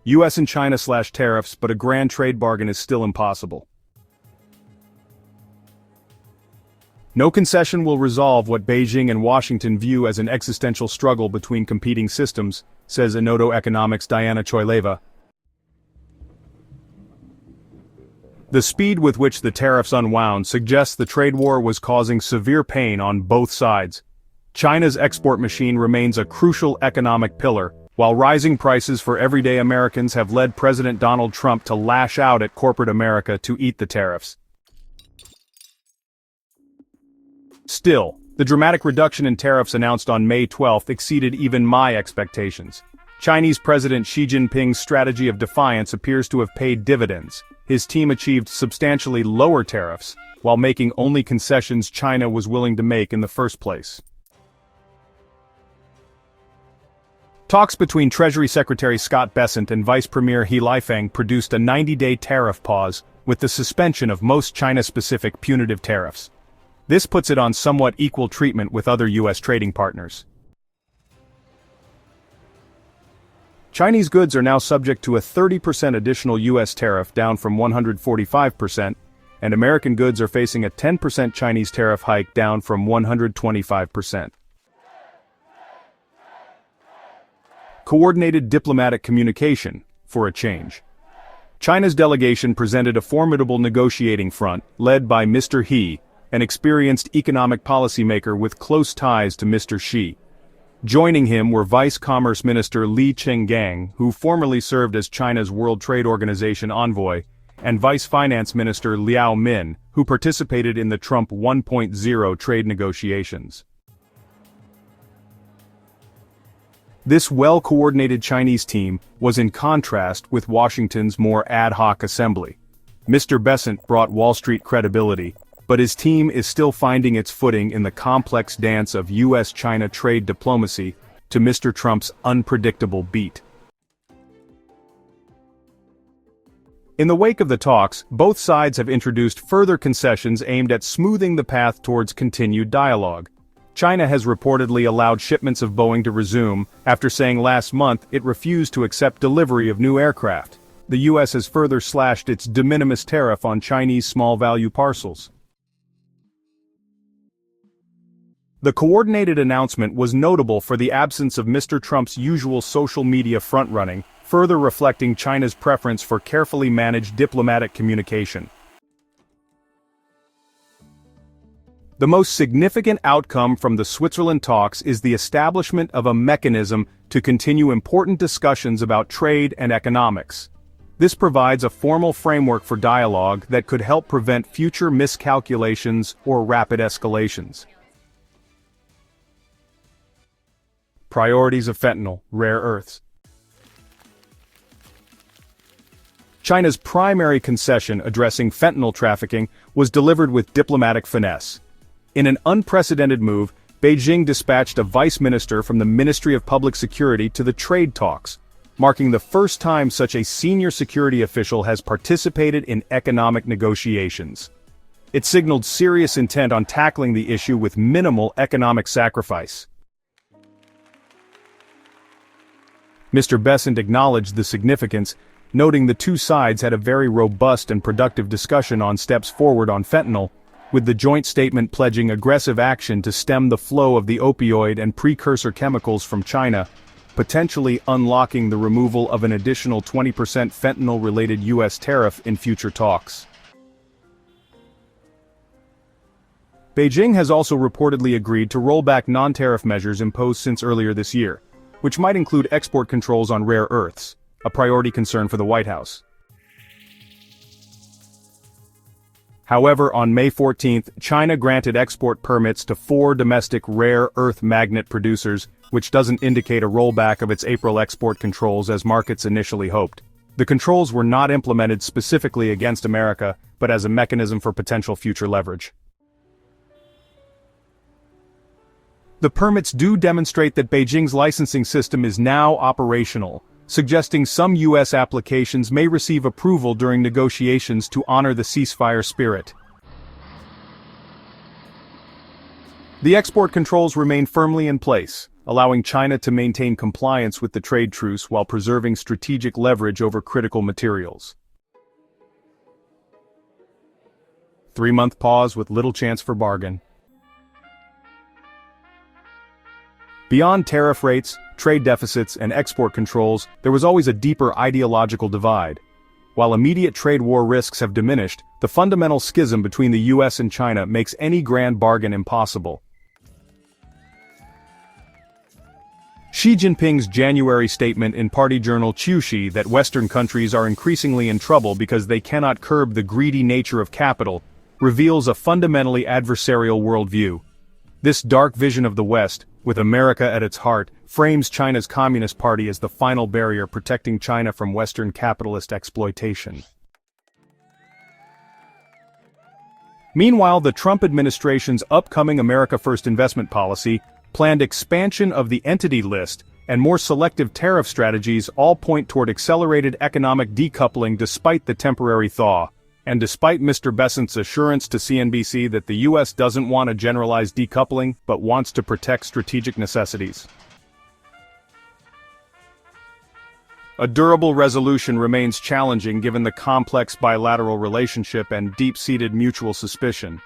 US and China/tariffs, but a grand trade bargain is still impossible. No concession will resolve what Beijing and Washington view as an existential struggle between competing systems, says Enodo Economics' Diana Choyleva. The speed with which the tariffs unwound suggests the trade war was causing severe pain on both sides. China's export machine remains a crucial economic pillar, while rising prices for everyday Americans have led President Donald Trump to lash out at corporate America to eat the tariffs. Still, the dramatic reduction in tariffs announced on May 12 exceeded even my expectations. Chinese President Xi Jinping's strategy of defiance appears to have paid dividends. His team achieved substantially lower tariffs, while making only concessions China was willing to make in the first place. Talks between Treasury Secretary Scott Bessent and Vice Premier He Lifeng produced a 90-day tariff pause, with the suspension of most China-specific punitive tariffs. This puts it on somewhat equal treatment with other U.S. trading partners. Chinese goods are now subject to a 30% additional U.S. tariff, down from 145%, and American goods are facing a 10% Chinese tariff hike, down from 125%. Coordinated diplomatic communication, for a change. China's delegation presented a formidable negotiating front, led by Mr. He, an experienced economic policymaker with close ties to Mr. Xi. Joining him were Vice Commerce Minister Li Chenggang, who formerly served as China's World Trade Organization envoy, and Vice Finance Minister Liao Min, who participated in the Trump 1.0 trade negotiations. This well-coordinated Chinese team was in contrast with Washington's more ad hoc assembly. Mr. Bessent brought Wall Street credibility, but his team is still finding its footing in the complex dance of US-China trade diplomacy to Mr. Trump's unpredictable beat. In the wake of the talks, both sides have introduced further concessions aimed at smoothing the path towards continued dialogue. China has reportedly allowed shipments of Boeing to resume, after saying last month it refused to accept delivery of new aircraft. The US has further slashed its de minimis tariff on Chinese small-value parcels. The coordinated announcement was notable for the absence of Mr. Trump's usual social media front-running, further reflecting China's preference for carefully managed diplomatic communication. The most significant outcome from the Switzerland talks is the establishment of a mechanism to continue important discussions about trade and economics. This provides a formal framework for dialogue that could help prevent future miscalculations or rapid escalations. Priorities of fentanyl, rare earths. China's primary concession addressing fentanyl trafficking was delivered with diplomatic finesse. In an unprecedented move, Beijing dispatched a vice minister from the Ministry of Public Security to the trade talks, marking the first time such a senior security official has participated in economic negotiations. It signaled serious intent on tackling the issue with minimal economic sacrifice. Mr. Bessent acknowledged the significance, noting the two sides had a very robust and productive discussion on steps forward on fentanyl, with the joint statement pledging aggressive action to stem the flow of the opioid and precursor chemicals from China, potentially unlocking the removal of an additional 20% fentanyl-related U.S. tariff in future talks. Beijing has also reportedly agreed to roll back non-tariff measures imposed since earlier this year, which might include export controls on rare earths, a priority concern for the White House. However, on May 14, China granted export permits to 4 domestic rare earth magnet producers, which doesn't indicate a rollback of its April export controls as markets initially hoped. The controls were not implemented specifically against America, but as a mechanism for potential future leverage. The permits do demonstrate that Beijing's licensing system is now operational, suggesting some U.S. applications may receive approval during negotiations to honor the ceasefire spirit. The export controls remain firmly in place, allowing China to maintain compliance with the trade truce while preserving strategic leverage over critical materials. 3-month pause with little chance for bargain. Beyond tariff rates, trade deficits, and export controls, there was always a deeper ideological divide. While immediate trade war risks have diminished, the fundamental schism between the US and China makes any grand bargain impossible. Xi Jinping's January statement in party journal Qiushi that Western countries are increasingly in trouble because they cannot curb the greedy nature of capital reveals a fundamentally adversarial worldview. This dark vision of the West, with America at its heart, frames China's Communist Party as the final barrier protecting China from Western capitalist exploitation. Meanwhile, the Trump administration's upcoming America First investment policy, planned expansion of the entity list, and more selective tariff strategies all point toward accelerated economic decoupling despite the temporary thaw. And despite Mr. Bessent's assurance to CNBC that the US doesn't want a generalized decoupling, but wants to protect strategic necessities. A durable resolution remains challenging given the complex bilateral relationship and deep-seated mutual suspicion.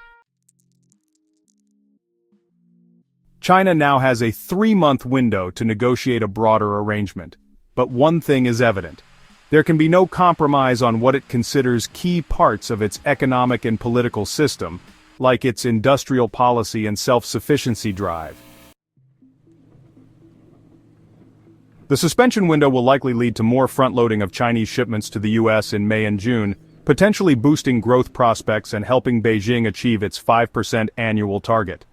China now has a 3-month window to negotiate a broader arrangement. But one thing is evident. There can be no compromise on what it considers key parts of its economic and political system, like its industrial policy and self-sufficiency drive. The suspension window will likely lead to more front-loading of Chinese shipments to the US in May and June, potentially boosting growth prospects and helping Beijing achieve its 5% annual target.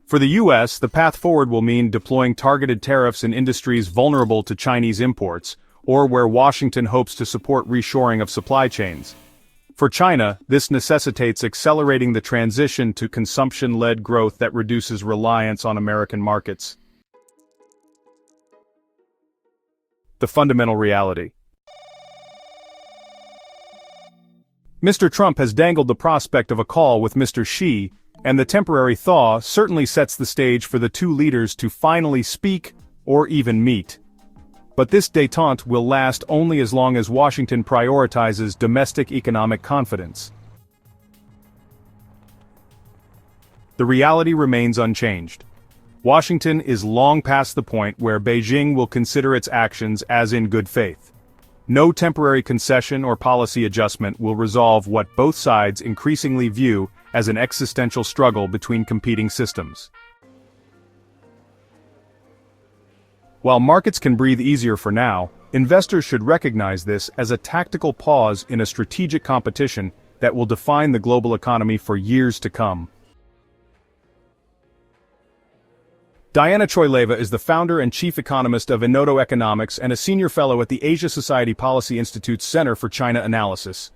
For the US, the path forward will mean deploying targeted tariffs in industries vulnerable to Chinese imports, or where Washington hopes to support reshoring of supply chains. For China, this necessitates accelerating the transition to consumption-led growth that reduces reliance on American markets. The fundamental reality. Mr. Trump has dangled the prospect of a call with Mr. Xi, and the temporary thaw certainly sets the stage for the two leaders to finally speak, or even meet. But this détente will last only as long as Washington prioritizes domestic economic confidence. The reality remains unchanged. Washington is long past the point where Beijing will consider its actions as in good faith. No temporary concession or policy adjustment will resolve what both sides increasingly view as an existential struggle between competing systems. While markets can breathe easier for now, investors should recognize this as a tactical pause in a strategic competition that will define the global economy for years to come. Diana Choyleva is the founder and chief economist of Enodo Economics and a senior fellow at the Asia Society Policy Institute's Center for China Analysis.